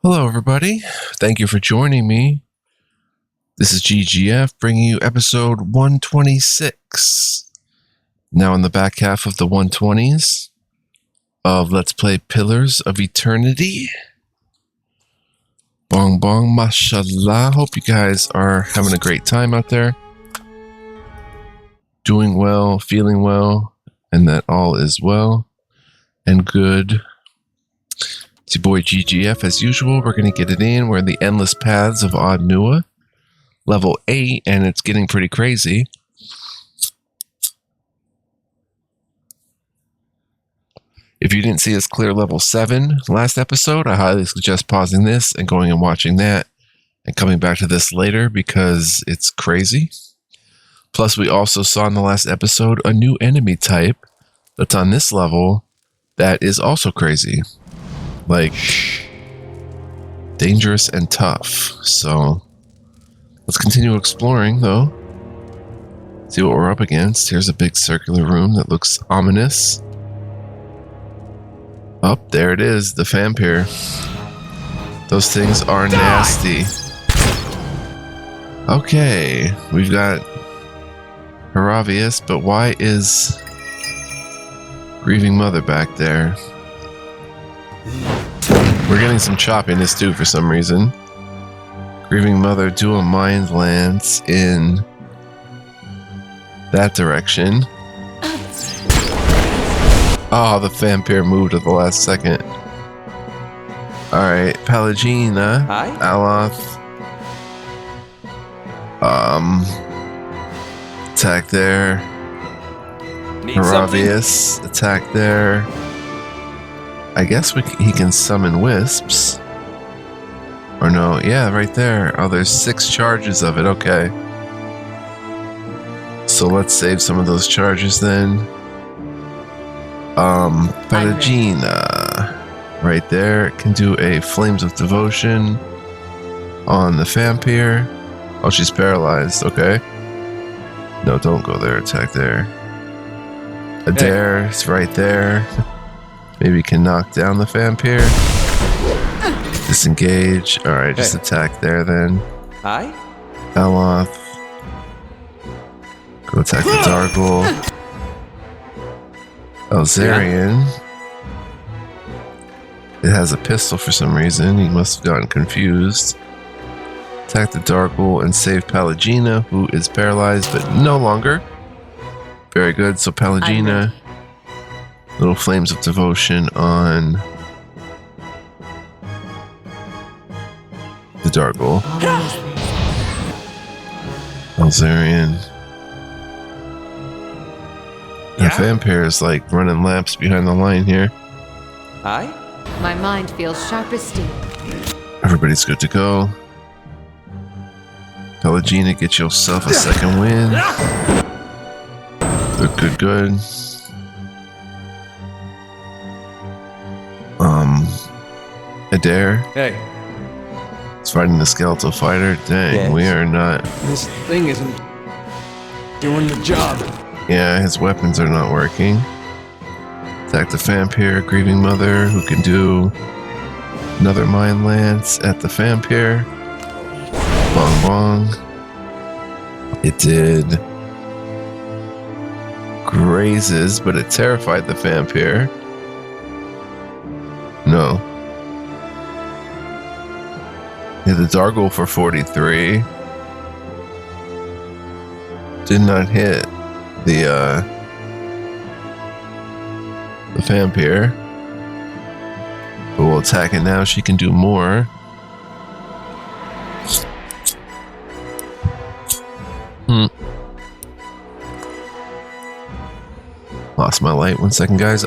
Hello, everybody. Thank you for joining me. This is GGF bringing you episode 126. Now in the back half of the 120s of Let's Play Pillars of Eternity. Bong bong, mashallah. Hope you guys are having a great time out there. Doing well, feeling well, and that all is well and good. It's your boy GGF as usual. We're going to get it in. We're in the Endless Paths of Odd Nua. Level 8, and it's getting pretty crazy. If you didn't see us clear level 7 last episode, I highly suggest pausing this and going and watching that and coming back to this later because it's crazy. Plus, we also saw in the last episode a new enemy type that's on this level that is also crazy. Like, dangerous and tough. So, let's continue exploring, though. See what we're up against. Here's a big circular room that looks ominous. Oh, there it is, the FAMPYR. Those things are nasty. Okay, we've got Heravius, but why is Grieving Mother back there? We're getting some choppiness too for some reason. Grieving Mother dual mind lands in that direction. Oh, the FAMPYR moved at the last second. Alright, Pallegina. Hi. Aloth. Attack there. Heravius. Attack there. I guess he can summon wisps. Or no, yeah, right there. Oh, there's 6 charges of it, okay. So let's save some of those charges then. Pallegina. Right there. Can do a Flames of Devotion on the FAMPYR. Oh, she's paralyzed, okay. No, don't go there, attack there. Adair is right there. Maybe can knock down the FAMPYR. Disengage. Alright, just attack there then. Hi. Aloth. Go attack the Dargle. Elzarian. It has a pistol for some reason. He must have gotten confused. Attack the Dargle and save Pallegina, who is paralyzed but no longer. Very good. So Pallegina. Little Flames of Devotion on the Dargle. Elzarian. The FAMPYR is like running laps behind the line here. Hi. My mind feels sharp as steel. Everybody's good to go. Pallegina, get yourself a second win. Good. Adair. Hey. It's fighting the skeletal fighter. Dang, Yes. we are not. This thing isn't doing the job. Yeah, his weapons are not working. Attack the FAMPYR, Grieving Mother, who can do another Mind Lance at the FAMPYR. Bong bong. It did grazes, but it terrified the FAMPYR. No. Hit the Dargle for 43. Did not hit the FAMPYR. But we'll attack it now. She can do more. Lost my light. 1 second, guys.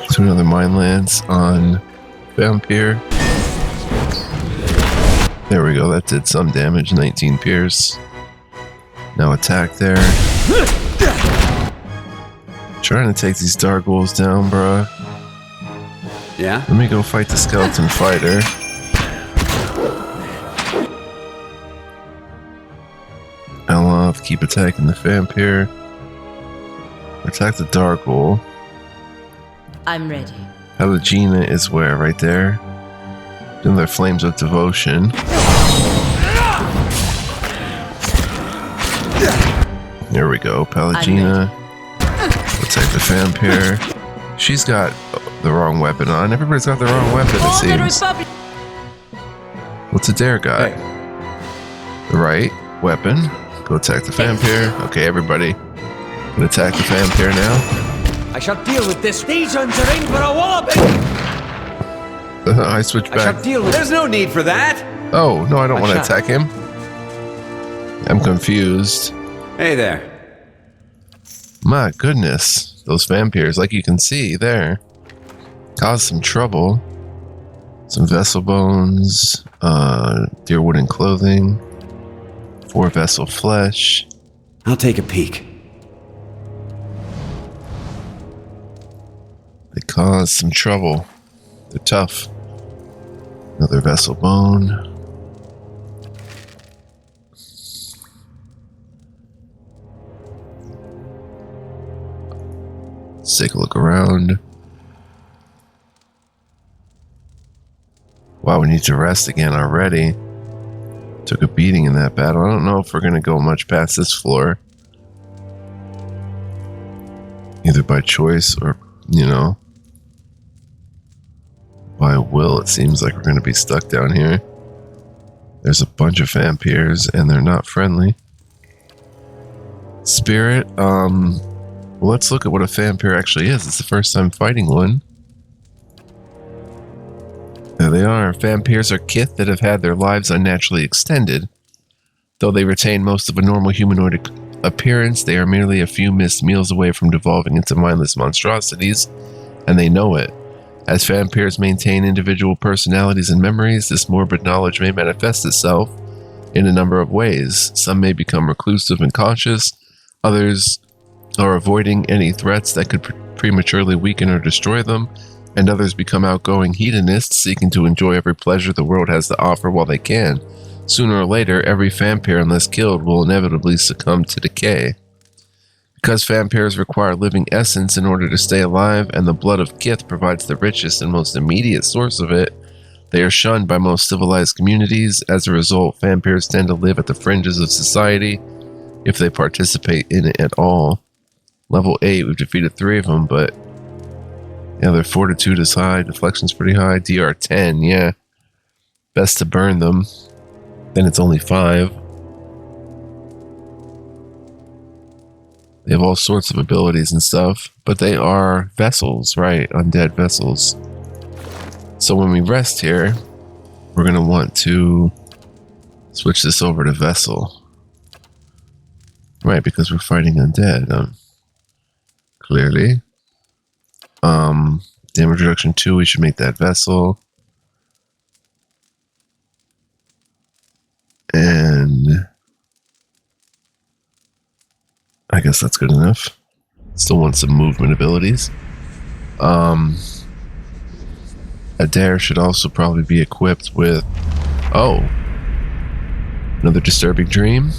To another Mind Lance on FAMPYR. There we go. That did some damage. 19 pierce. Now attack there. Trying to take these Dargles down, bruh. Yeah? Let me go fight the skeleton fighter. Ella. mouth. Keep attacking the vampire. Attack the Darghoul. I'm ready. Pelagina is where? Right there? Then their flames of devotion. There we go. Pelagina. Attack the vampire. She's got the wrong weapon on. Everybody's got the wrong weapon, it seems. What's Adair got? The right weapon. Go attack the vampire. Okay, everybody. Gonna attack the vampire now. I shall deal with this. These ones are in for a walloping. I switch back. I shall deal with. There's no need for that. Oh, no, I don't want to attack him. I'm confused. Hey there. My goodness. Those vampires, like you can see there, cause some trouble. Some vessel bones, deer wooden clothing, 4 vessel flesh. I'll take a peek. They cause some trouble. They're tough. Another vessel bone. Let's take a look around. Wow, we need to rest again already. Took a beating in that battle. I don't know if we're going to go much past this floor. Either by choice or, by will. It seems like we're going to be stuck down here. There's a bunch of vampires and they're not friendly. Spirit, let's look at what a vampire actually is. It's the first time fighting one. There they are. Vampires are kith that have had their lives unnaturally extended. Though they retain most of a normal humanoid appearance, they are merely a few missed meals away from devolving into mindless monstrosities, and they know it. As vampires maintain individual personalities and memories, this morbid knowledge may manifest itself in a number of ways. Some may become reclusive and cautious, others are avoiding any threats that could prematurely weaken or destroy them, and others become outgoing hedonists seeking to enjoy every pleasure the world has to offer while they can. Sooner or later, every vampire, unless killed, will inevitably succumb to decay. Because vampires require living essence in order to stay alive, and the blood of kith provides the richest and most immediate source of it, they are shunned by most civilized communities. As a result, vampires tend to live at the fringes of society, if they participate in it at all. Level 8, we've defeated 3 of them, but yeah, their fortitude is high, deflection's pretty high. DR 10, yeah. Best to burn them. Then it's only 5. They have all sorts of abilities and stuff, but they are vessels, right? Undead vessels. So when we rest here, we're going to want to switch this over to vessel. Right, because we're fighting undead. Clearly. Damage reduction 2, we should make that vessel. And I guess that's good enough. Still want some movement abilities. Adair should also probably be equipped with... Oh! Another disturbing dream.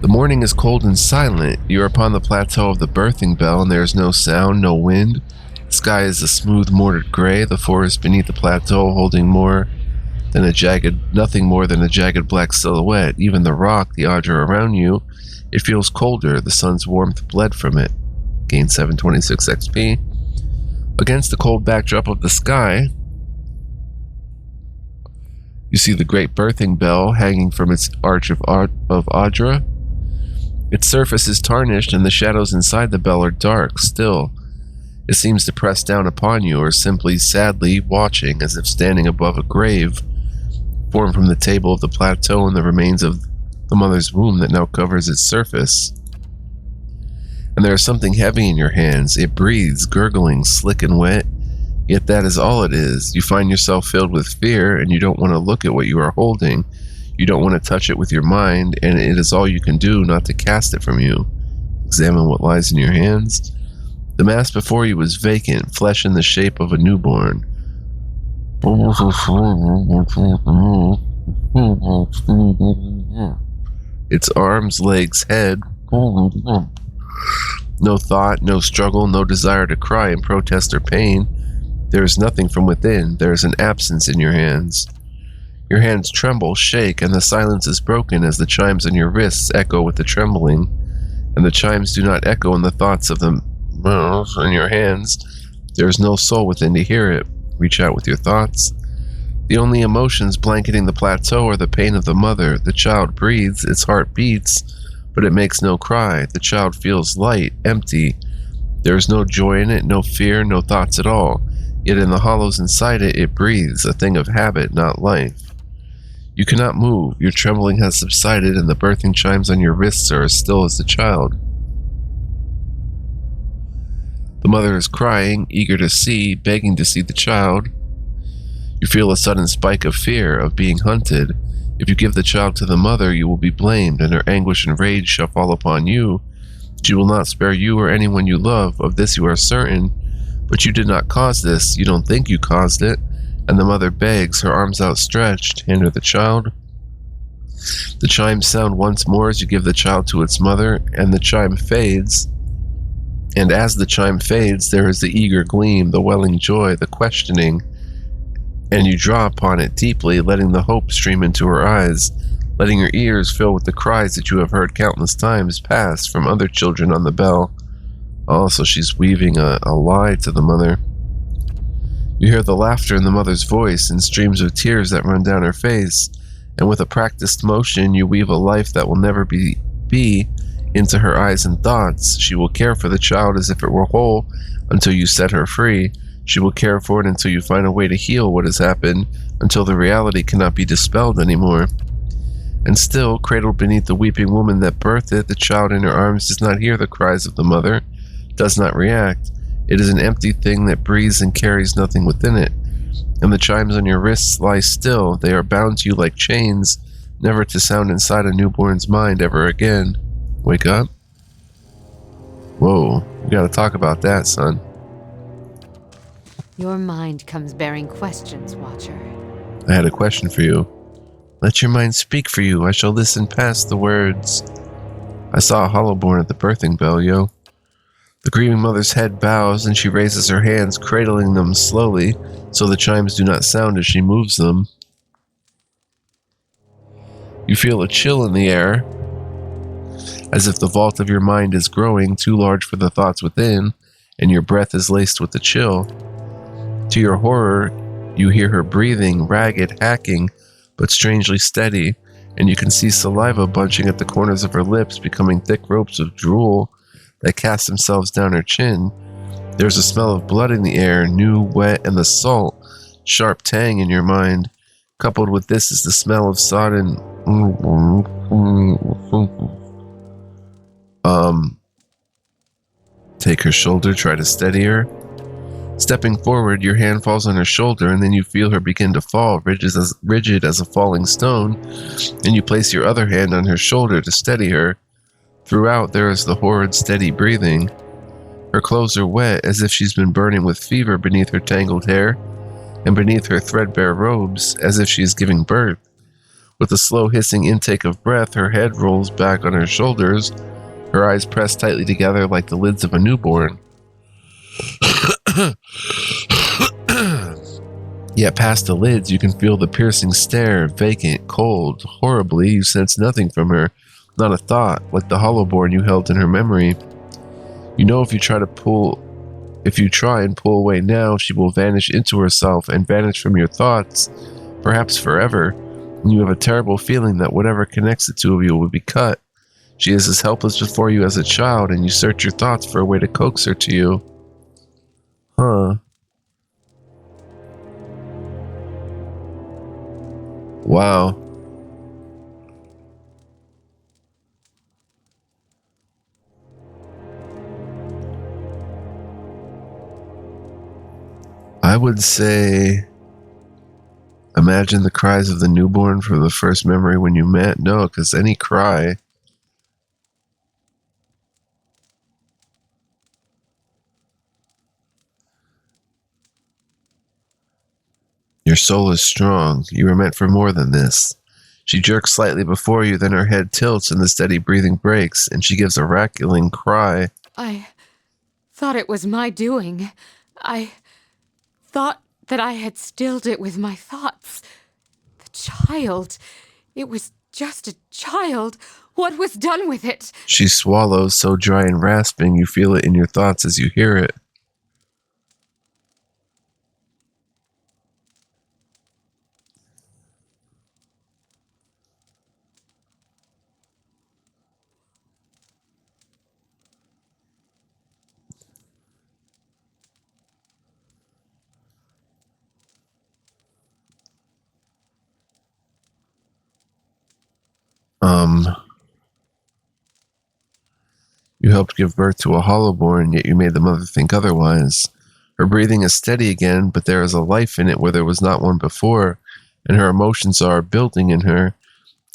The morning is cold and silent. You are upon the plateau of the birthing bell, and there is no sound, no wind. The sky is a smooth mortared gray. The forest beneath the plateau holding nothing more than a jagged black silhouette. Even the rock, the Audra around you, it feels colder. The sun's warmth bled from it. Gain 726 XP. Against the cold backdrop of the sky, you see the great birthing bell hanging from its arch of Audra. Its surface is tarnished, and the shadows inside the bell are dark. Still, it seems to press down upon you, or simply sadly watching, as if standing above a grave formed from the table of the plateau and the remains of the mother's womb that now covers its surface. And there is something heavy in your hands. It breathes, gurgling, slick and wet, yet that is all it is. You find yourself filled with fear, and you don't want to look at what you are holding. You don't want to touch it with your mind, and it is all you can do not to cast it from you. Examine what lies in your hands. The mass before you is vacant, flesh in the shape of a newborn. its arms, legs, head. No thought, no struggle, no desire to cry in protest or pain. There is nothing from within. There is an absence in your hands. Your hands tremble, shake, and the silence is broken as the chimes on your wrists echo with the trembling. And the chimes do not echo in the thoughts of them in your hands. There is no soul within to hear it. Reach out with your thoughts. The only emotions blanketing the plateau are the pain of the mother. The child breathes, its heart beats, but it makes no cry. The child feels light, empty. There is no joy in it, no fear, no thoughts at all. Yet in the hollows inside it, it breathes, a thing of habit, not life. You cannot move. Your trembling has subsided, and the birthing chimes on your wrists are as still as the child. The mother is crying, eager to see, begging to see the child. You feel a sudden spike of fear, of being hunted. If you give the child to the mother, you will be blamed, and her anguish and rage shall fall upon you. She will not spare you or anyone you love, of this you are certain. But you did not cause this, you don't think you caused it. And the mother begs, her arms outstretched. Hand her the child. The chimes sound once more as you give the child to its mother, and the chime fades. And as the chime fades, there is the eager gleam, the welling joy, the questioning. And you draw upon it deeply, letting the hope stream into her eyes, letting your ears fill with the cries that you have heard countless times past from other children on the bell. Also, she's weaving a lie to the mother. You hear the laughter in the mother's voice and streams of tears that run down her face, and with a practiced motion, you weave a life that will never be into her eyes and thoughts. She will care for the child as if it were whole until you set her free. She will care for it until you find a way to heal what has happened, until the reality cannot be dispelled anymore. And still, cradled beneath the weeping woman that birthed it, the child in her arms does not hear the cries of the mother, does not react. It is an empty thing that breathes and carries nothing within it. And the chimes on your wrists lie still. They are bound to you like chains, never to sound inside a newborn's mind ever again. Wake up. Whoa, we gotta talk about that, son. Your mind comes bearing questions, Watcher. I had a question for you. Let your mind speak for you. I shall listen past the words. I saw a hollowborn at the birthing bell, yo. The grieving mother's head bows, and she raises her hands, cradling them slowly, so the chimes do not sound as she moves them. You feel a chill in the air, as if the vault of your mind is growing, too large for the thoughts within, and your breath is laced with the chill. To your horror, you hear her breathing, ragged, hacking, but strangely steady, and you can see saliva bunching at the corners of her lips, becoming thick ropes of drool that cast themselves down her chin. There's a smell of blood in the air, new, wet, and the salt, sharp tang in your mind. Coupled with this is the smell of sodden... Take her shoulder, try to steady her. Stepping forward, your hand falls on her shoulder, and then you feel her begin to fall, rigid as a falling stone, and you place your other hand on her shoulder to steady her. Throughout, there is the horrid, steady breathing. Her clothes are wet, as if she's been burning with fever beneath her tangled hair, and beneath her threadbare robes, as if she is giving birth. With a slow hissing intake of breath, her head rolls back on her shoulders, her eyes pressed tightly together like the lids of a newborn. Yet past the lids, you can feel the piercing stare, vacant, cold. Horribly, you sense nothing from her, not a thought, like the hollowborn you held in her memory. You know if you try and pull away now, she will vanish into herself and vanish from your thoughts, perhaps forever. And you have a terrible feeling that whatever connects the two of you will be cut. She is as helpless before you as a child, and you search your thoughts for a way to coax her to you. Huh. Wow. I would say, imagine the cries of the newborn from the first memory when you met. No, because any cry, your soul is strong. You were meant for more than this. She jerks slightly before you, then her head tilts and the steady breathing breaks, and she gives a rattling cry. I thought it was my doing. I thought that I had stilled it with my thoughts. The child. It was just a child. What was done with it? She swallows, so dry and rasping you feel it in your thoughts as you hear it. You helped give birth to a hollowborn, yet you made the mother think otherwise. Her breathing is steady again, but there is a life in it where there was not one before, and her emotions are building in her.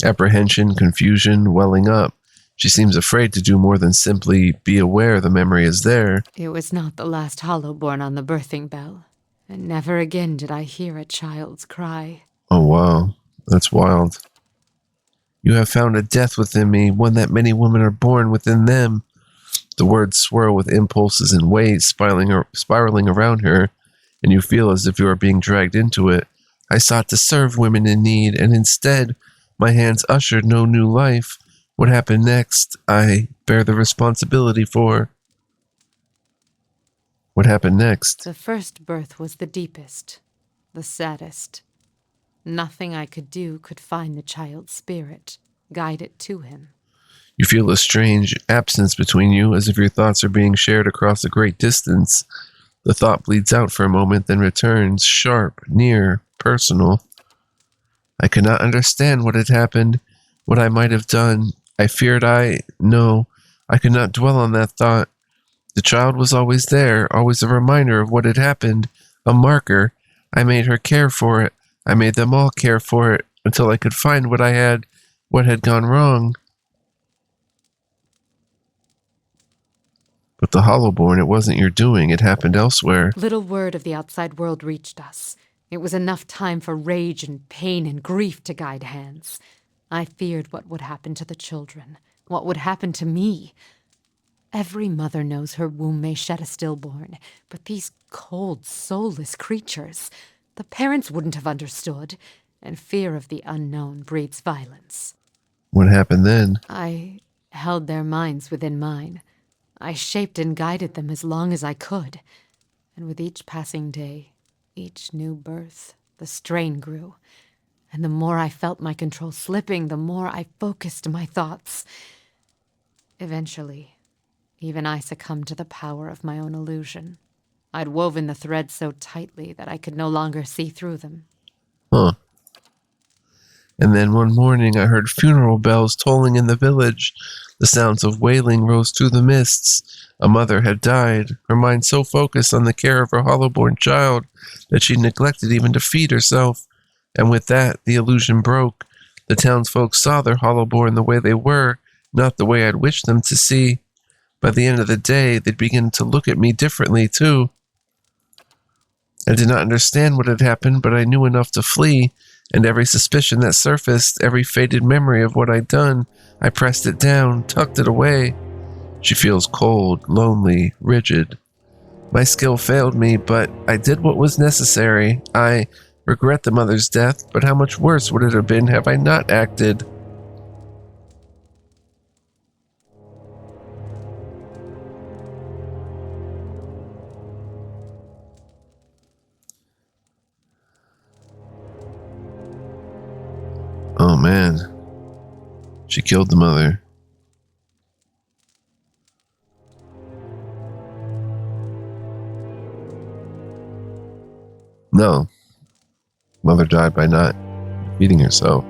Apprehension, confusion, welling up. She seems afraid to do more than simply be aware the memory is there. It was not the last hollowborn on the birthing bell, and never again did I hear a child's cry. Oh wow, that's wild. You have found a death within me, one that many women are born within them. The words swirl with impulses and waves spiraling around her, and you feel as if you are being dragged into it. I sought to serve women in need, and instead, my hands ushered no new life. What happened next, I bear the responsibility for. What happened next? The first birth was the deepest, the saddest. Nothing I could do could find the child's spirit, guide it to him. You feel a strange absence between you, as if your thoughts are being shared across a great distance. The thought bleeds out for a moment, then returns, sharp, near, personal. I could not understand what had happened, what I might have done. I feared I could not dwell on that thought. The child was always there, always a reminder of what had happened, a marker. I made her care for it. I made them all care for it, until I could find what had gone wrong. But the hollowborn, it wasn't your doing. It happened elsewhere. Little word of the outside world reached us. It was enough time for rage and pain and grief to guide hands. I feared what would happen to the children, what would happen to me. Every mother knows her womb may shed a stillborn, but these cold, soulless creatures, the parents wouldn't have understood, and fear of the unknown breeds violence. What happened then? I held their minds within mine. I shaped and guided them as long as I could, and with each passing day, each new birth, the strain grew, and the more I felt my control slipping, the more I focused my thoughts. Eventually, even I succumbed to the power of my own illusion. I'd woven the threads so tightly that I could no longer see through them. Huh. And then one morning I heard funeral bells tolling in the village. The sounds of wailing rose through the mists. A mother had died, her mind so focused on the care of her hollowborn child that she neglected even to feed herself. And with that, the illusion broke. The townsfolk saw their hollowborn the way they were, not the way I'd wished them to see. By the end of the day, they'd begin to look at me differently, too. I did not understand what had happened, but I knew enough to flee, and every suspicion that surfaced, every faded memory of what I'd done, I pressed it down, tucked it away. She feels cold, lonely, rigid. My skill failed me, but I did what was necessary. I regret the mother's death, but how much worse would it have been had I not acted? Oh man. She killed the mother. No. Mother died by not feeding herself.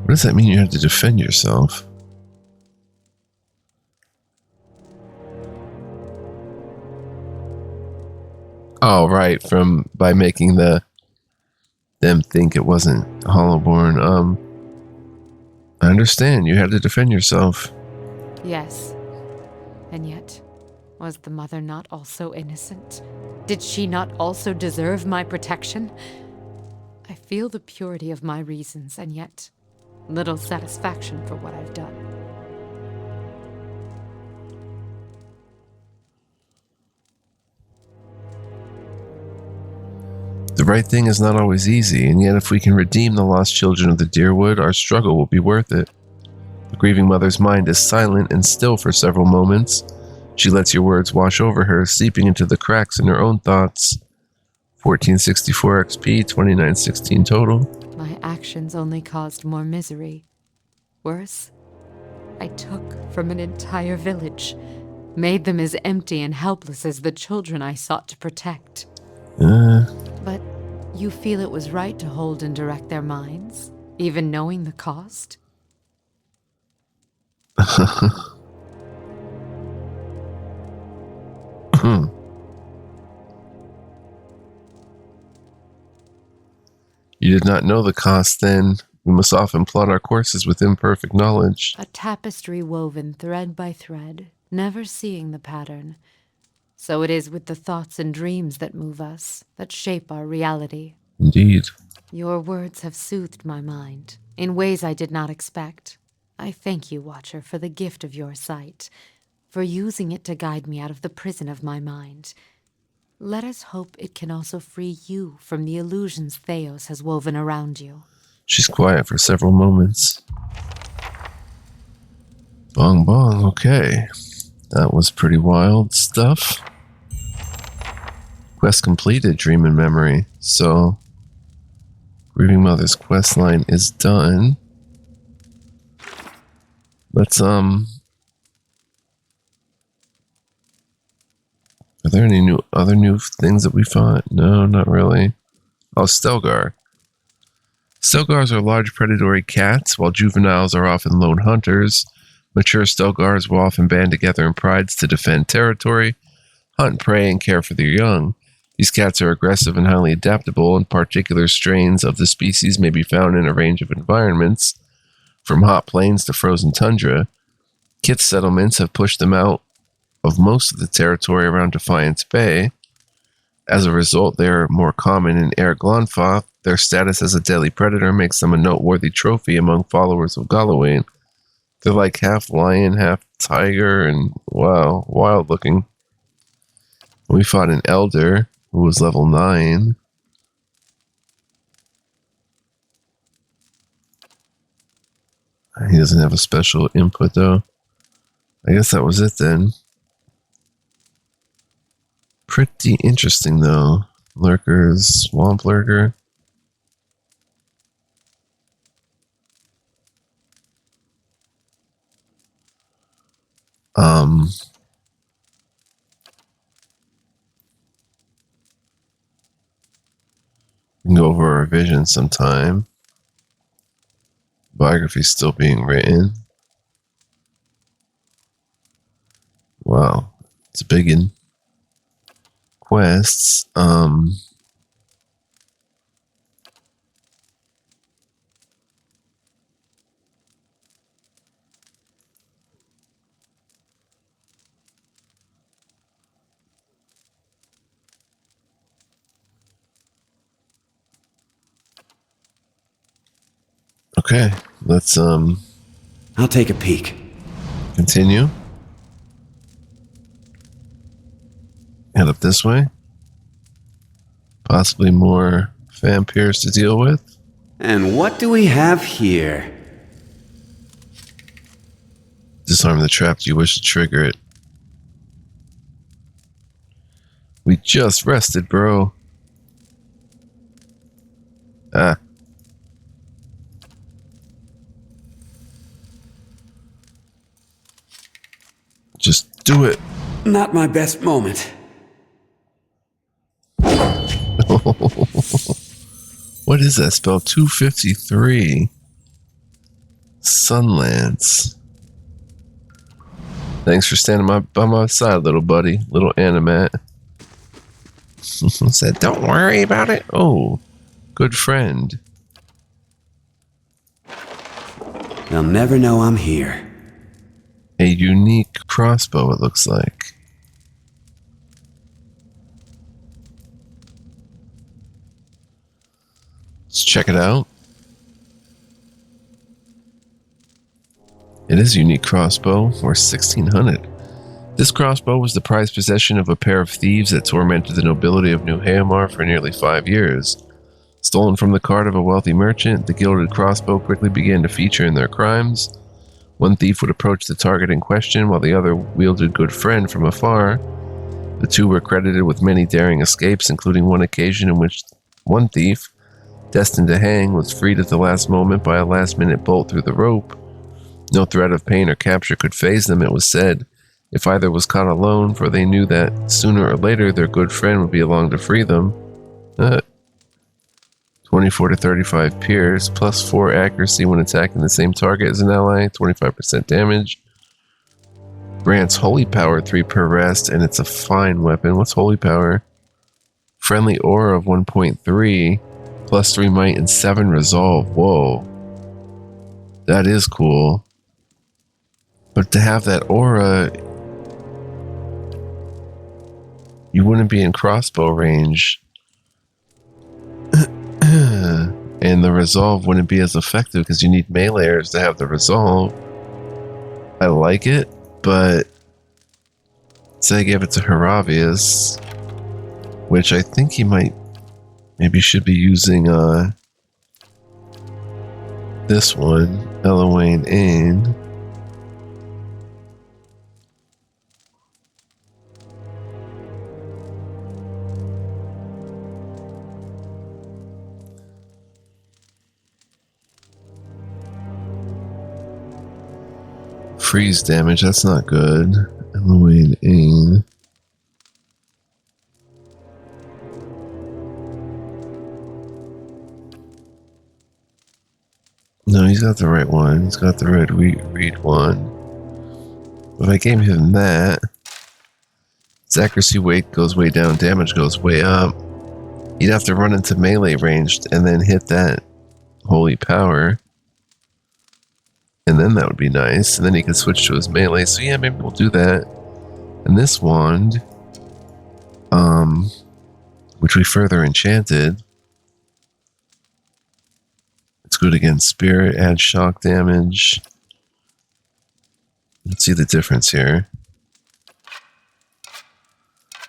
What does that mean you have to defend yourself? Oh, right, by making them think it wasn't Hollowborn. I understand. You had to defend yourself. Yes. And yet, was the mother not also innocent? Did she not also deserve my protection? I feel the purity of my reasons, and yet little satisfaction for what I've done. The right thing is not always easy, and yet if we can redeem the lost children of the Deerwood, our struggle will be worth it. The grieving mother's mind is silent and still for several moments. She lets your words wash over her, seeping into the cracks in her own thoughts. 1464 XP, 2916 total. My actions only caused more misery. Worse, I took from an entire village, made them as empty and helpless as the children I sought to protect. But you feel it was right to hold and direct their minds, even knowing the cost? You did not know the cost then. We must often plot our courses with imperfect knowledge. A tapestry woven thread by thread, never seeing the pattern. So it is with the thoughts and dreams that move us, that shape our reality. Indeed. Your words have soothed my mind, in ways I did not expect. I thank you, Watcher, for the gift of your sight, for using it to guide me out of the prison of my mind. Let us hope it can also free you from the illusions Theos has woven around you. She's quiet for several moments. Bong bong, okay. That was pretty wild stuff. Quest completed, Dream and Memory. So, Grieving Mother's quest line is done. Let's, Are there any other new things that we fought? No, not really. Oh, Stelgar. Stelgars are large predatory cats, while juveniles are often lone hunters. Mature Stelgars will often band together in prides to defend territory, hunt prey, and care for their young. These cats are aggressive and highly adaptable, and particular strains of the species may be found in a range of environments, from hot plains to frozen tundra. Kith settlements have pushed them out of most of the territory around Defiance Bay. As a result, they are more common in Air Glonfoth. Their status as a deadly predator makes them a noteworthy trophy among followers of Gallowayne. They're like half lion, half tiger, and wow, wild looking. We fought an elder who was level 9. He doesn't have a special input though. I guess that was it then. Pretty interesting though. Lurkers, swamp lurker. We can go over a revision sometime. Biography's still being written. Wow, it's a biggin. Quests. Okay, let's I'll take a peek. continue. Head up this way. Possibly more FAMPYRS to deal with. And what do we have here? Disarm the trap. Do you wish to trigger it? We just rested, bro. Ah. Just do it. Not my best moment. What is that spell? 253. Sunlance. Thanks for standing by my side, little buddy. Little Animat. Said, don't worry about it. Oh, good friend. They'll never know I'm here. A unique crossbow, it looks like. Let's check it out. It is a unique crossbow, worth 1,600. This crossbow was the prized possession of a pair of thieves that tormented the nobility of New Hamar for nearly 5 years. Stolen from the cart of a wealthy merchant, the gilded crossbow quickly began to feature in their crimes. One thief would approach the target in question, while the other wielded good friend from afar. The two were credited with many daring escapes, including one occasion in which one thief, destined to hang, was freed at the last moment by a last-minute bolt through the rope. No threat of pain or capture could faze them, it was said, if either was caught alone, for they knew that sooner or later their good friend would be along to free them. 24 to 35 pierce, plus 4 accuracy when attacking the same target as an ally, 25% damage. Grants holy power 3 per rest, and it's a fine weapon. What's holy power? Friendly aura of 1.3, plus 3 might and 7 resolve. Whoa. That is cool. But to have that aura, you wouldn't be in crossbow range. And the resolve wouldn't be as effective because you need meleeers to have the resolve. I like it, but say I gave it to Haravius, which I think he maybe should be using this one, Elowain Ain. Freeze damage, that's not good. Elowain Ain. No, he's got the right one. He's got the red reed one. If I gave him that, his accuracy weight goes way down, damage goes way up. He'd have to run into melee range and then hit that holy power. And then that would be nice. And then he could switch to his melee. So yeah, maybe we'll do that. And this wand, which we further enchanted, it's good against spirit, adds shock damage. Let's see the difference here.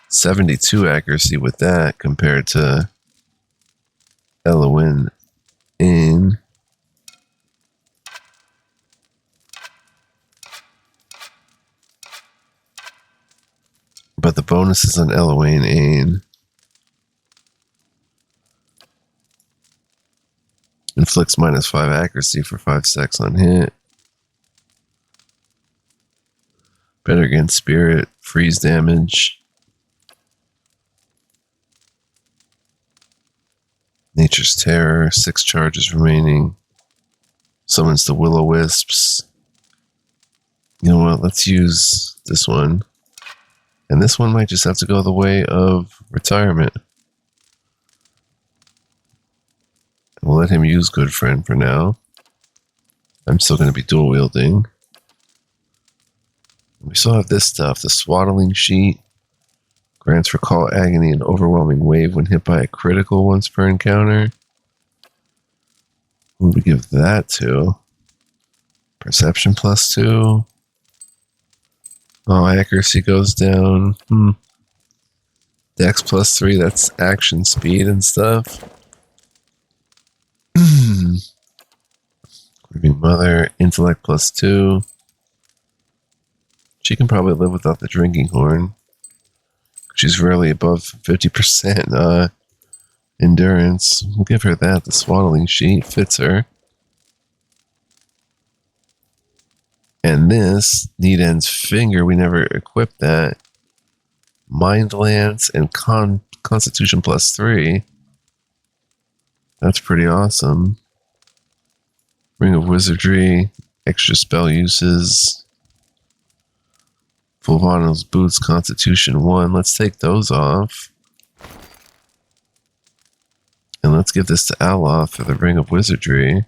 72 accuracy with that compared to Elowain Ain. But the bonuses on Elowain Ain inflicts -5 accuracy for 5 seconds on hit. Better against spirit, freeze damage. Nature's Terror, 6 charges remaining. Summons the Will-O-Wisps. You know what, let's use this one. And this one might just have to go the way of retirement. We'll let him use Good Friend for now. I'm still going to be dual wielding. We still have this stuff. The Swaddling Sheet. Grants Recall Agony and Overwhelming Wave when hit by a critical once per encounter. Who would we give that to? Perception +2. Oh, accuracy goes down. Dex +3, that's action speed and stuff. Grieving Mother, intellect +2. She can probably live without the drinking horn. She's rarely above 50% endurance. We'll give her that. The Swaddling Sheet fits her. And this, Needend's Finger, we never equipped that. Mind Lance and Constitution +3. That's pretty awesome. Ring of Wizardry, extra spell uses. Fulvano's Boots, Constitution 1. Let's take those off. And let's give this to Aloth for the Ring of Wizardry.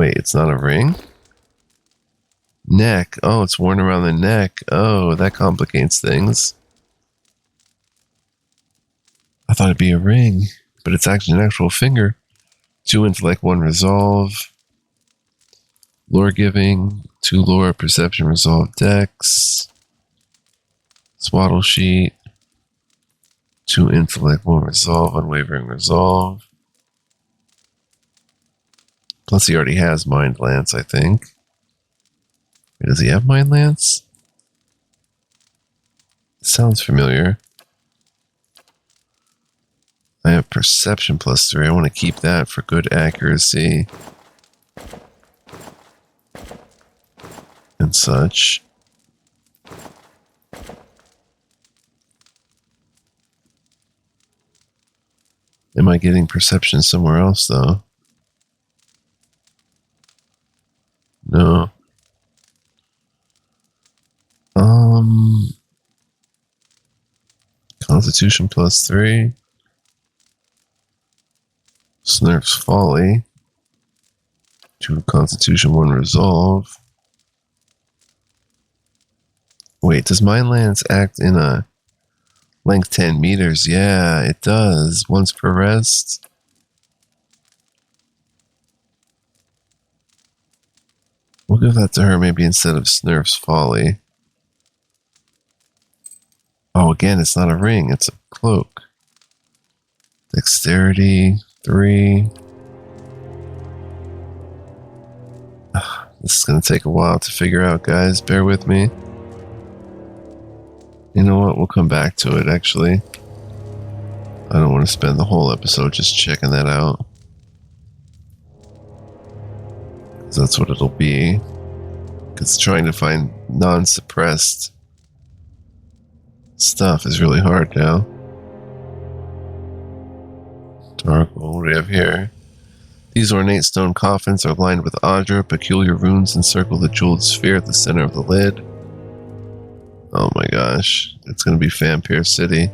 Wait, it's not a ring? Neck. Oh, it's worn around the neck. Oh, that complicates things. I thought it'd be a ring, but it's actually an actual finger. 2 intellect, 1 resolve. Lore giving, 2 lore, perception, resolve, dex. Swaddle sheet. 2 intellect, 1 resolve, unwavering resolve. Plus he already has Mind Lance, I think. Wait, does he have Mind Lance? Sounds familiar. I have perception plus 3. I want to keep that for good accuracy. And such. Am I getting perception somewhere else, though? No. Constitution plus 3. Snurf's Folly. 2 Constitution, 1 Resolve. Wait, does Mind Lance act in a length 10 meters? Yeah, it does. Once per rest. We'll give that to her maybe instead of Snurf's Folly. Oh, again, it's not a ring. It's a cloak. Dexterity, 3. This is going to take a while to figure out, guys. Bear with me. You know what? We'll come back to it, actually. I don't want to spend the whole episode just checking that out. 'Cause that's what it'll be. Because trying to find non-suppressed stuff is really hard now. Dark, what do we have here? These ornate stone coffins are lined with Audra. Peculiar runes encircle the jeweled sphere at the center of the lid. Oh my gosh. It's going to be FAMPYRS City.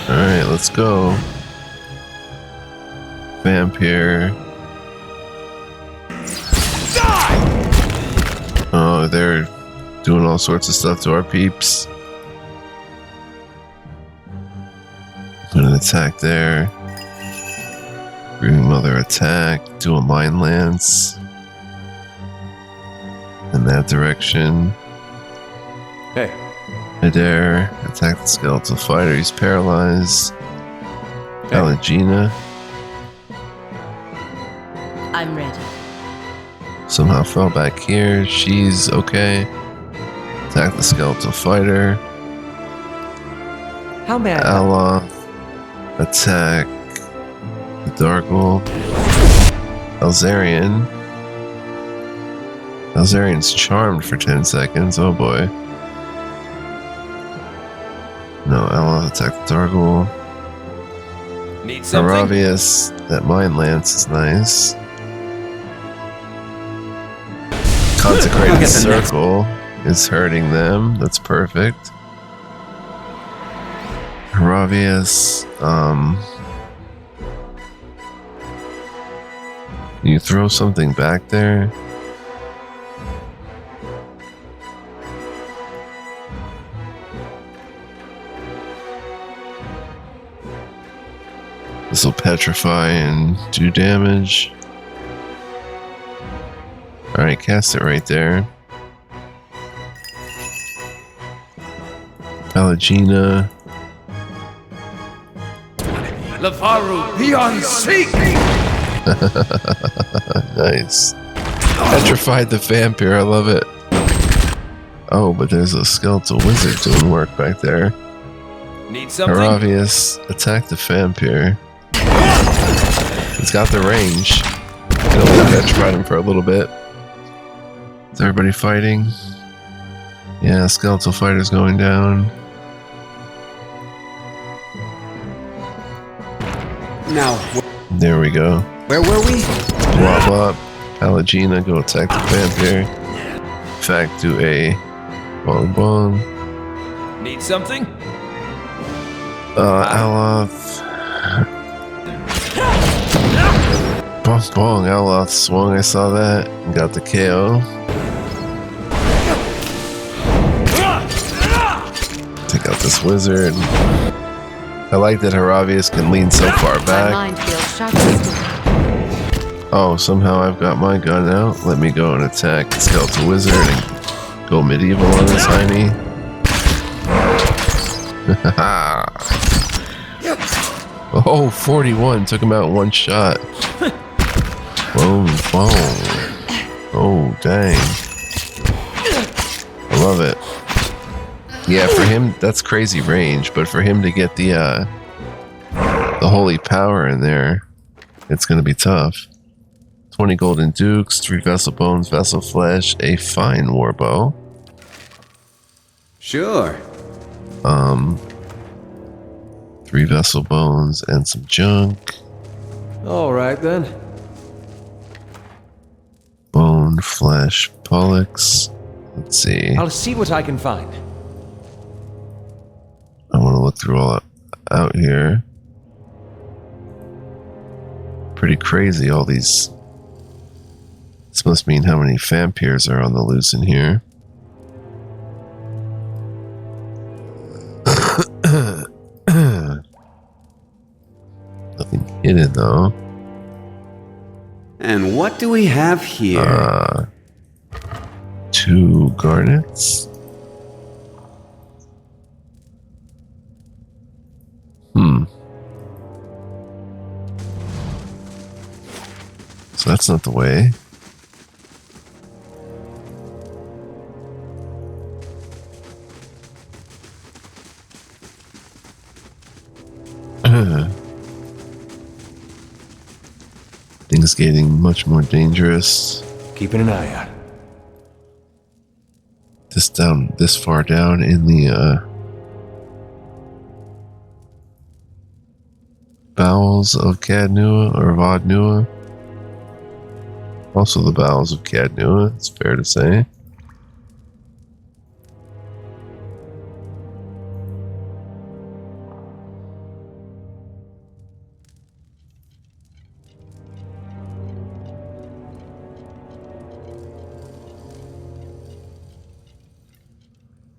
Alright, let's go. Vampire. Oh, they're doing all sorts of stuff to our peeps. Put an attack there. Grieving Mother attack. Do a Mind Lance. In that direction. Hey. I dare. Attack the skeletal fighter. He's paralyzed. Hey. Alagina. I'm ready. Somehow fell back here. She's okay. Attack the skeletal fighter. How bad? Aloth. Attack the Dargle. Elzarian. Elzarian's charmed for 10 seconds. Oh boy. No, Aloth attack the Dargle. Need something? Aravius. That Mind Lance is nice. Consecrated Circle is hurting them. That's perfect. Aravius. You throw something back there? This will petrify and do damage. Alright, cast it right there. Alagina. Lafaru, Peon, seek! Nice. Petrified the vampire, I love it. Oh, but there's a skeletal wizard doing work back there. Need something? Aravius, attack the vampire. He's got the range. It'll petrified him for a little bit. Is everybody fighting? Yeah, skeletal fighter's going down. Now, There we go. where were we? Wop wop. Alagina, go attack the vampire. In fact, do a bong bong. Need something? Aloth. Bong bong, Aloth swung, I saw that. And got the KO. Take out this wizard. I like that Haravius can lean so far My back. mind feels sharp as steel. Oh, somehow I've got my gun out. Let me go and attack the Skeletal Wizard and go medieval on this hiney. Oh, 41. Took him out in one shot. Boom, boom. Oh, dang. I love it. Yeah, for him, that's crazy range, but for him to get the holy power in there, it's going to be tough. 20 golden dukes, 3 vessel bones, vessel flesh, a fine warbow. Sure. 3 vessel bones and some junk. All right then. Bone, flesh, pollux. Let's see. I'll see what I can find. I want to look through all out here. Pretty crazy, all these. This must mean how many FAMPYRS are on the loose in here. Nothing hidden though. And what do we have here? 2 garnets. So that's not the way. Things getting much more dangerous. Keeping an eye out. This far down in the bowels of Cadnua or Vodnua. Also the bowels of Cadnua, it's fair to say.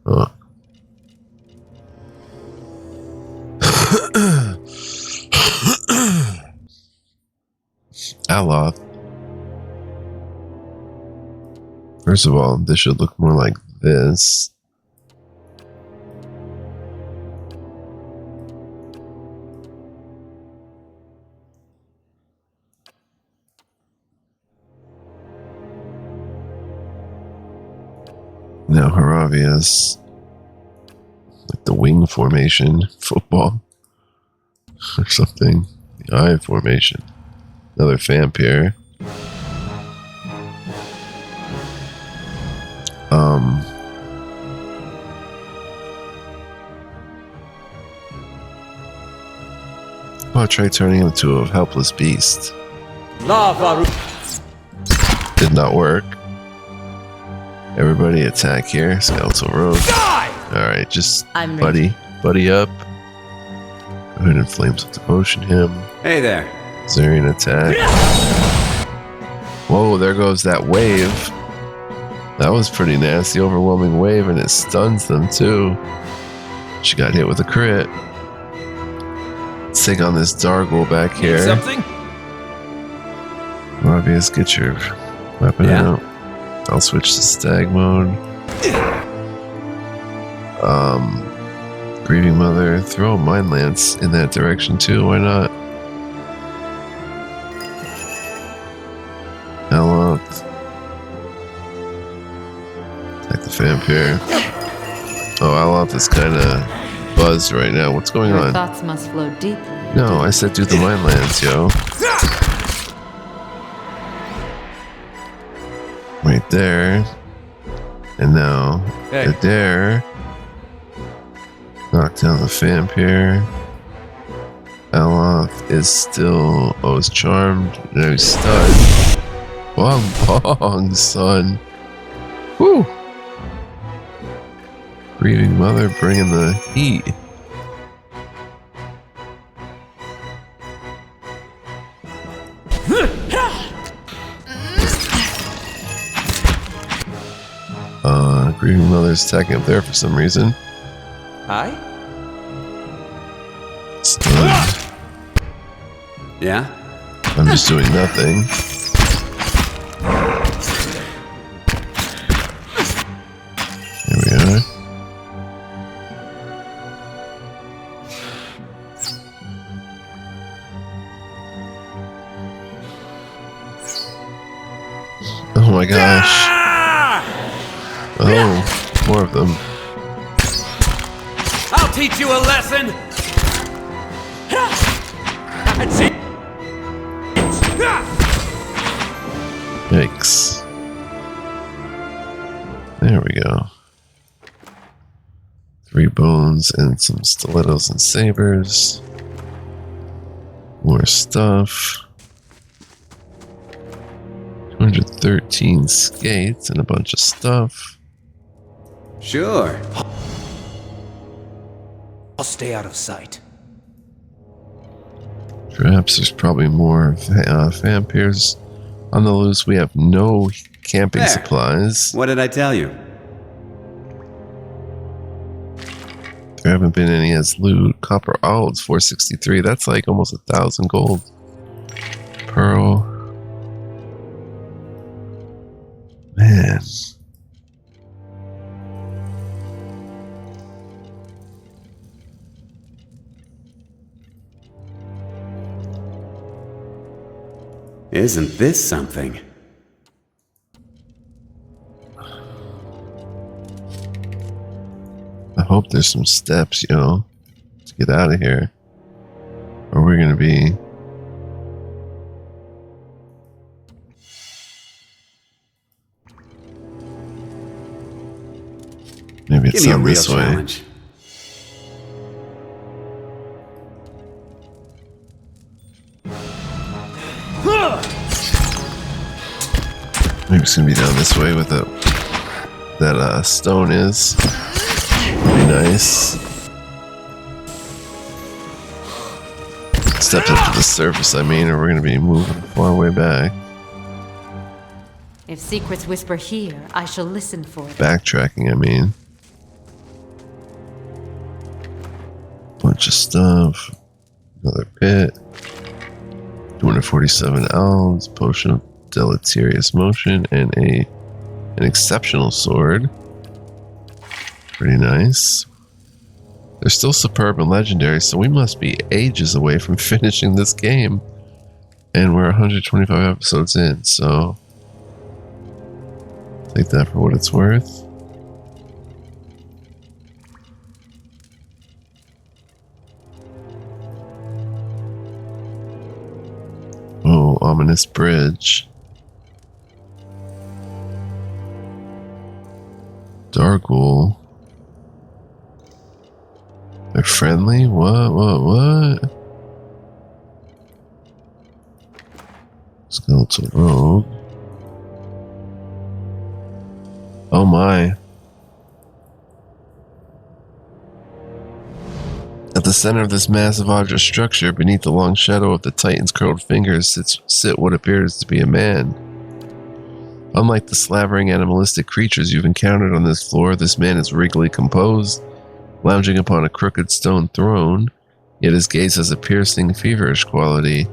Huh. Aloth. First of all, this should look more like this. Now Haravius, like the wing formation, football, or something. The eye formation. Another FAMPYR. I'll try turning him into a helpless beast. Lava. Did not work. Everybody attack here. Skeletal Rogue. Alright, just I'm buddy up. Go ahead and Flames of Devotion him. Hey there. Zarian attack. Whoa, there goes that wave. That was pretty nasty. Overwhelming wave, and it stuns them too. She got hit with a crit. Let's take on this Dargle back here. Something? Obvious, get your weapon out. I'll switch to stag mode. Grieving Mother, throw a Mind Lance in that direction too, why not? Aloth. Attack the FAMPYR. Oh, Aloth is kinda buzzed right now. What's going Your on? thoughts must flow deeply. No, I said do the Mind Lance, yo. Right there. And now, right there. Knock down the FAMPYR. Aloth is still... Oh, he's charmed. No, he's stunned. Bong bong, son. Woo! Grieving Mother bringing the heat. Grieving mother's attacking up there for some reason. Hi? Stunned. Yeah? I'm just doing nothing. Here we are. Oh my gosh. Oh, more of them. I'll teach you a lesson! That's it! Yikes. There we go. 3 bones and some stilettos and sabers. More stuff. 213 skates and a bunch of stuff. Sure. I'll stay out of sight. Perhaps there's probably more vampires on the loose. We have no camping There. supplies. What did I tell you? There haven't been any as loot. Copper olives, 463. That's like almost 1,000 gold. Pearl. Man. Isn't this something? I hope there's some steps, to get out of here. Or we're gonna be... Maybe it's Give me a on real this way. challenge. Maybe it's gonna be down this way with that stone is. Pretty nice. Steps up to the surface, or we're gonna be moving far way back. If secrets whisper here, I shall listen for them. Backtracking, Bunch of stuff. Another pit. 247 elves, potion of deleterious motion, and an exceptional sword. Pretty nice. They're still superb and legendary, so we must be ages away from finishing this game. And we're 125 episodes in, so take that for what it's worth. Oh, ominous bridge. Darkwool. They're friendly? What? Skeletal rogue. Oh my. At the center of this massive object structure, beneath the long shadow of the Titan's curled fingers, sit what appears to be a man. Unlike the slavering animalistic creatures you've encountered on this floor, this man is regally composed, lounging upon a crooked stone throne, yet his gaze has a piercing, feverish quality.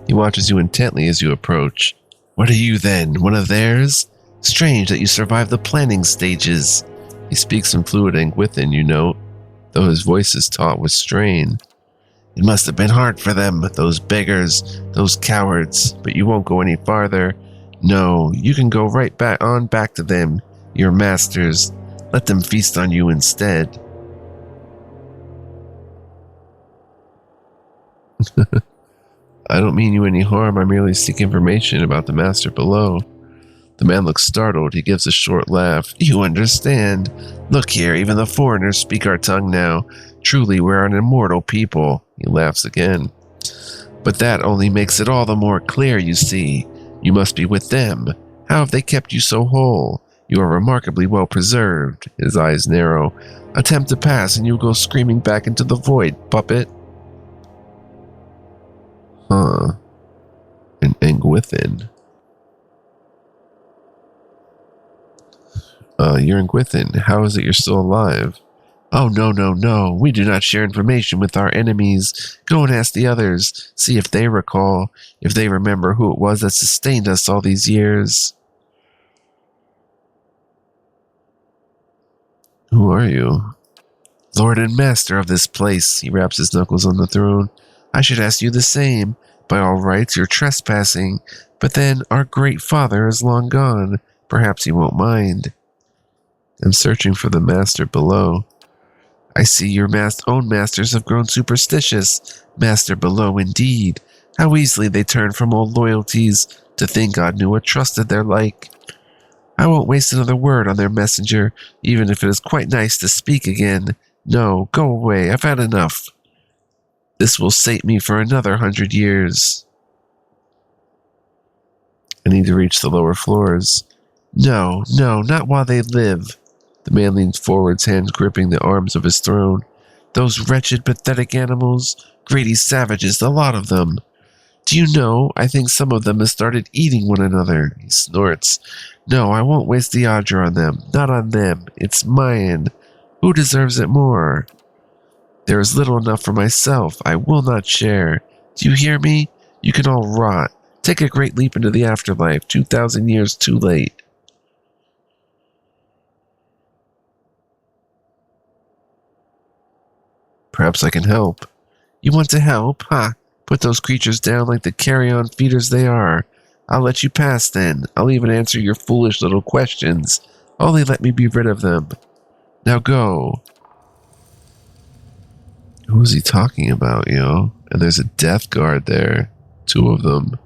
He watches you intently as you approach. What are you then, one of theirs? Strange that you survived the planning stages. He speaks in fluid Angwithan, you note, though his voice is taut with strain. It must have been hard for them, those beggars, those cowards, but you won't go any farther. No, you can go right back to them, your masters. Let them feast on you instead. I don't mean you any harm, I merely seek information about the master below. The man looks startled. He gives a short laugh. You understand. Look here, even the foreigners speak our tongue now. Truly, we're an immortal people. He laughs again. But that only makes it all the more clear, you see. You must be with them. How have they kept you so whole? You are remarkably well preserved. His eyes narrow. Attempt to pass and you'll go screaming back into the void, puppet. Huh. An Angwithan. You're in Gwithin. How is it you're still alive? Oh, no, no, no. We do not share information with our enemies. Go and ask the others. See if they recall, if they remember who it was that sustained us all these years. Who are you? Lord and master of this place. He raps his knuckles on the throne. I should ask you the same. By all rights, you're trespassing. But then, our great father is long gone. Perhaps he won't mind. I'm searching for the master below. I see your own masters have grown superstitious. Master below, indeed. How easily they turn from old loyalties to think God knew what trusted their like. I won't waste another word on their messenger, even if it is quite nice to speak again. No, go away. I've had enough. This will sate me for another 100 years. I need to reach the lower floors. No, no, not while they live. The man leans forwards, hands gripping the arms of his throne. Those wretched, pathetic animals. Greedy savages, a lot of them. Do you know, I think some of them have started eating one another. He snorts. No, I won't waste the Audra on them. Not on them. It's mine. Who deserves it more? There is little enough for myself. I will not share. Do you hear me? You can all rot. Take a great leap into the afterlife. 2,000 years too late. Perhaps I can help. You want to help? Ha! Put those creatures down like the carrion feeders they are. I'll let you pass then. I'll even answer your foolish little questions. Only let me be rid of them. Now go. Who is he talking about, yo? And there's a death guard there. 2 of them.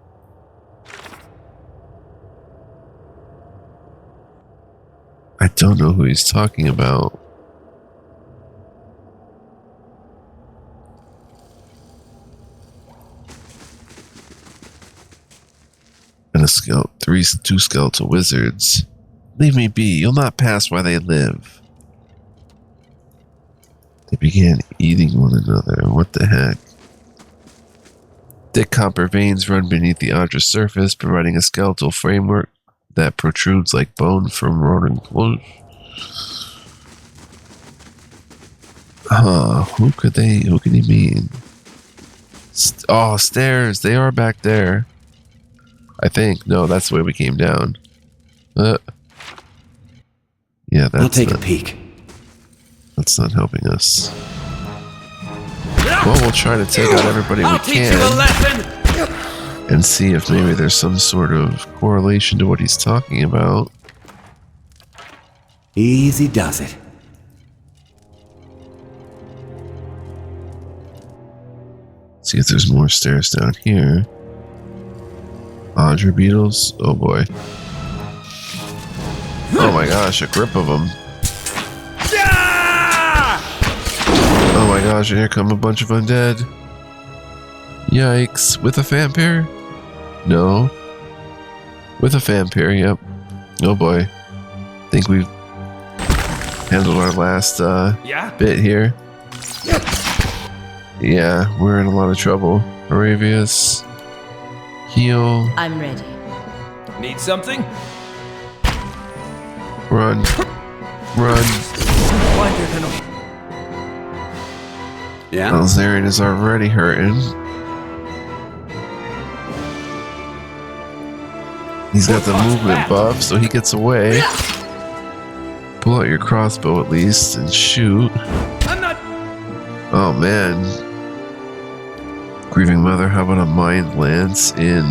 I don't know who he's talking about. And two skeletal wizards. Leave me be. You'll not pass while they live. They began eating one another. What the heck? Thick copper veins run beneath the Audra's surface, providing a skeletal framework that protrudes like bone from rotting flesh. Who could he mean? Stairs. They are back there. I think. No, that's the way we came down. Yeah, that's I'll take a peek. That's not helping us. Well, we'll try to take out everybody we can. And see if maybe there's some sort of correlation to what he's talking about. Easy does it. See if there's more stairs down here. Audra beetles? Oh boy. Oh my gosh, a grip of them. Oh my gosh, and here come a bunch of undead. Yikes. With a FAMPYR? No. With a FAMPYR, yep. Oh boy. Think we've handled our last bit here. Yeah, we're in a lot of trouble. Aravius. Heal. I'm ready. Need something? Run. Run. Yeah? Alzarian is already hurting. He's got the movement buff, so he gets away. Pull out your crossbow at least and shoot. I'm not. Oh man. Grieving Mother, how about a Mind Lance in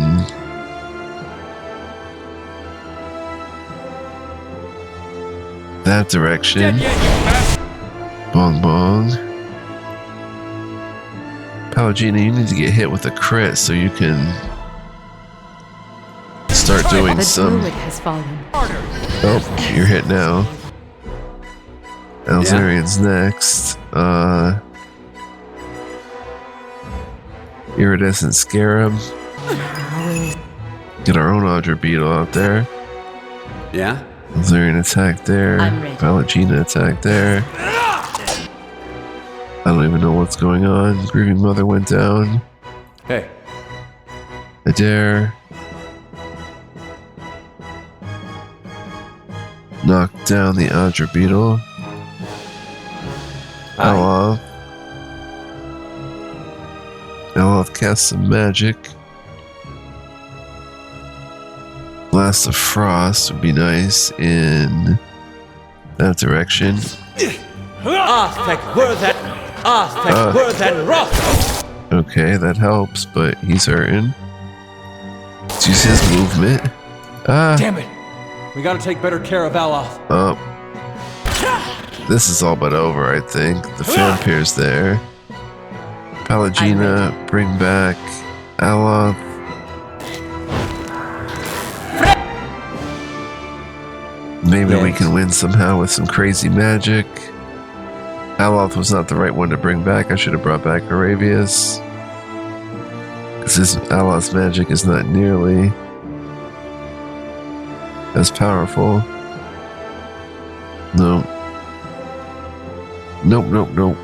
that direction? Bong bong. Pallegina, you need to get hit with a crit so you can start doing The some. druid has fallen. Oh, you're hit now. Alzarian's next. Iridescent Scarab. Get our own Audra Beetle out there. Yeah? Alzarian attack there. I'm ready. Pallegina attack there. I don't even know what's going on. Grieving Mother went down. Hey. Adair. Knock down the Adra Beetle. Aloth. Aloth casts some magic. Blast of Frost would be nice in that direction. Okay, that helps, but he's hurting. Let's use his movement. Damn it! We gotta take better care of Aloth. Oh. This is all but over, I think. The FAMPYRS there. Pallegina, bring back Aloth. Maybe we can win somehow with some crazy magic. Aloth was not the right one to bring back. I should have brought back Aravius. Because Aloth's magic is not nearly as powerful. No. Nope, nope, nope.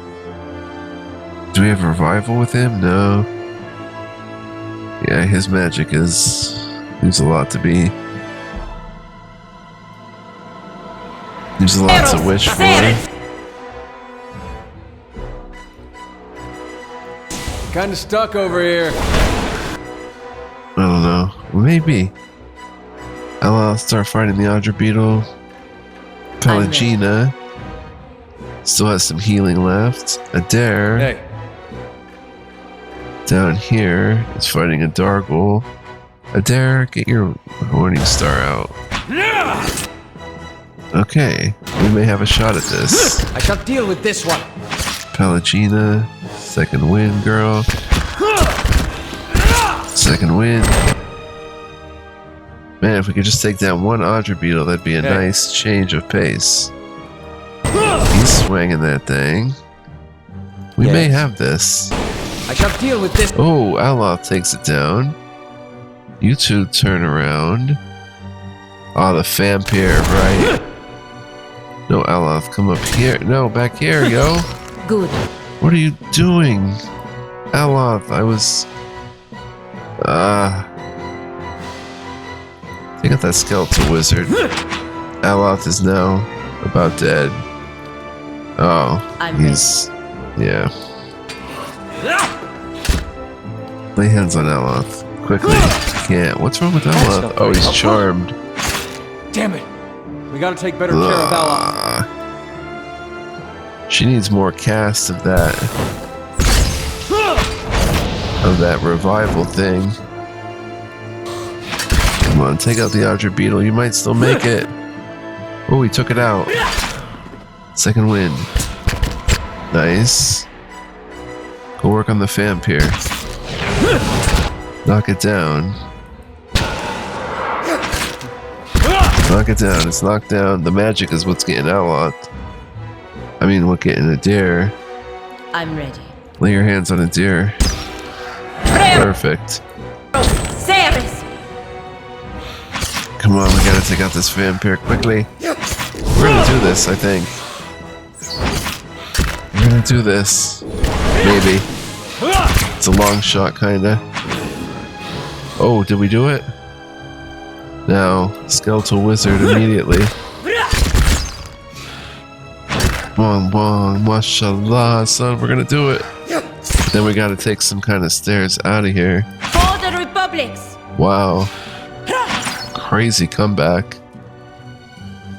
Do we have revival with him? No. Yeah, his magic leaves a lot to be. There's a lot to wish for. Kinda stuck over here. I don't know. Maybe. I'll start fighting the Adra Beetle. Pallegina still has some healing left. Adair Hey, down here is fighting a Dargle. Adair, get your Morning Star out. Okay, we may have a shot at this. I shall deal with this one. Pallegina, second win, girl. Second win. Man, if we could just take down one Adra Beetle, that'd be a nice change of pace. He's swinging that thing. We may have this. I shall deal with this. Oh, Aloth takes it down. You two turn around. Oh, the FAMPYR, right? No, Aloth, come up here. No, back here, yo. Good. What are you doing? Aloth, I was... Take out that skeletal wizard. Aloth is now about dead. Oh, he's... Yeah. Lay hands on Aloth. Quickly. Can't. What's wrong with Aloth? Oh, he's charmed. Damn it! We gotta take better care of Aloth. She needs more cast of that revival thing. Come on, take out the Adra Beetle. You might still make it. Oh, he took it out. Second win. Nice. Go work on the FAMPYR. Knock it down. Knock it down. It's knocked down. The magic is what's getting Aloth. I mean, what getting Adair. I'm ready. Lay your hands on Adair. Perfect. Service. Come on, we gotta take out this FAMPYR quickly. We're gonna do this, I think. We're gonna do this. Maybe. It's a long shot, kinda. Oh, did we do it? Now, skeletal wizard immediately. Bong bong, mashallah, son, we're gonna do it. Then we gotta take some kind of stairs out of here. For the Republics. Wow. Crazy comeback.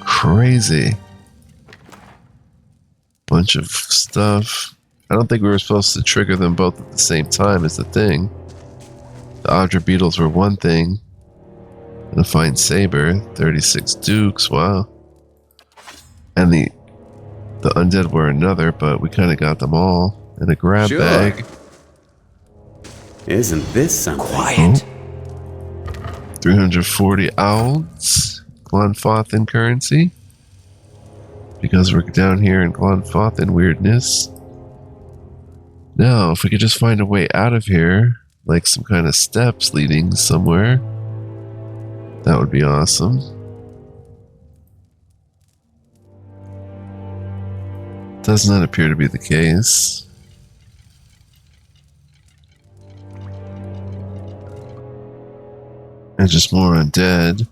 Crazy. Bunch of stuff. I don't think we were supposed to trigger them both at the same time is the thing. The Adra Beetles were one thing. And a fine saber. 36 dukes, wow. And the undead were another, but we kind of got them all in a grab bag. Isn't this something? Quiet. 340 owls. Glonfothin currency. Because we're down here in Glonfothin weirdness. Now, if we could just find a way out of here, like some kind of steps leading somewhere, that would be awesome. Does not appear to be the case. And just more undead.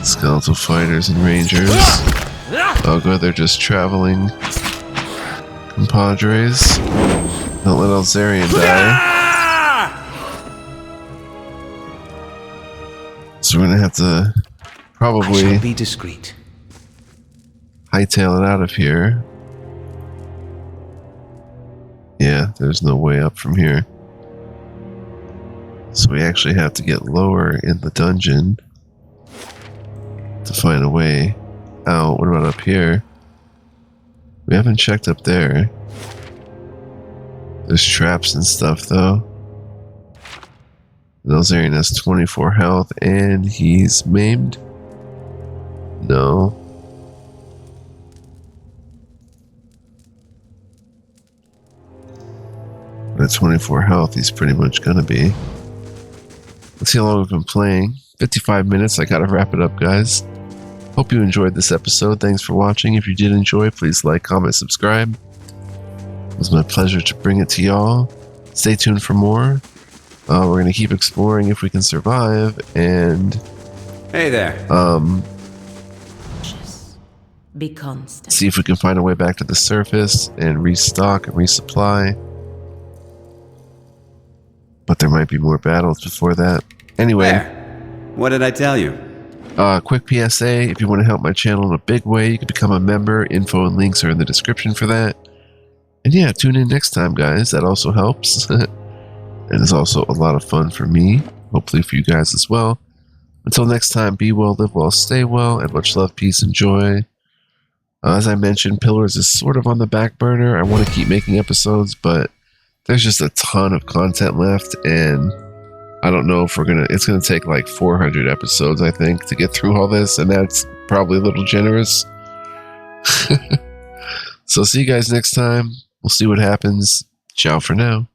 Skeletal fighters and rangers. Oh good, they're just traveling compadres. Don't let Elzarian die. So we're gonna have to probably be discreet. hightail it out of here. Yeah, there's no way up from here. So we actually have to get lower in the dungeon to find a way out. What about up here? We haven't checked up there. There's traps and stuff though. Elzarian has 24 health and he's maimed. No. At 24 health, he's pretty much gonna be. Let's see how long we've been playing. 55 minutes. I gotta wrap it up, guys. Hope you enjoyed this episode. Thanks for watching. If you did enjoy, please like, comment, subscribe. It was my pleasure to bring it to y'all. Stay tuned for more. We're gonna keep exploring if we can survive, and Hey there. Be constant. see if we can find a way back to the surface and restock and resupply. But there might be more battles before that. Anyway, There. What did I tell you? quick PSA, if you want to help my channel in a big way, you can become a member. Info and links are in the description for that. And yeah, tune in next time, guys. That also helps. And it's also a lot of fun for me. Hopefully for you guys as well. Until next time, be well, live well, stay well, and much love, peace, and joy. As I mentioned, Pillars is sort of on the back burner. I want to keep making episodes, but there's just a ton of content left, and I don't know if it's gonna take like 400 episodes, I think, to get through all this, and that's probably a little generous. So see you guys next time. We'll see what happens. Ciao for now.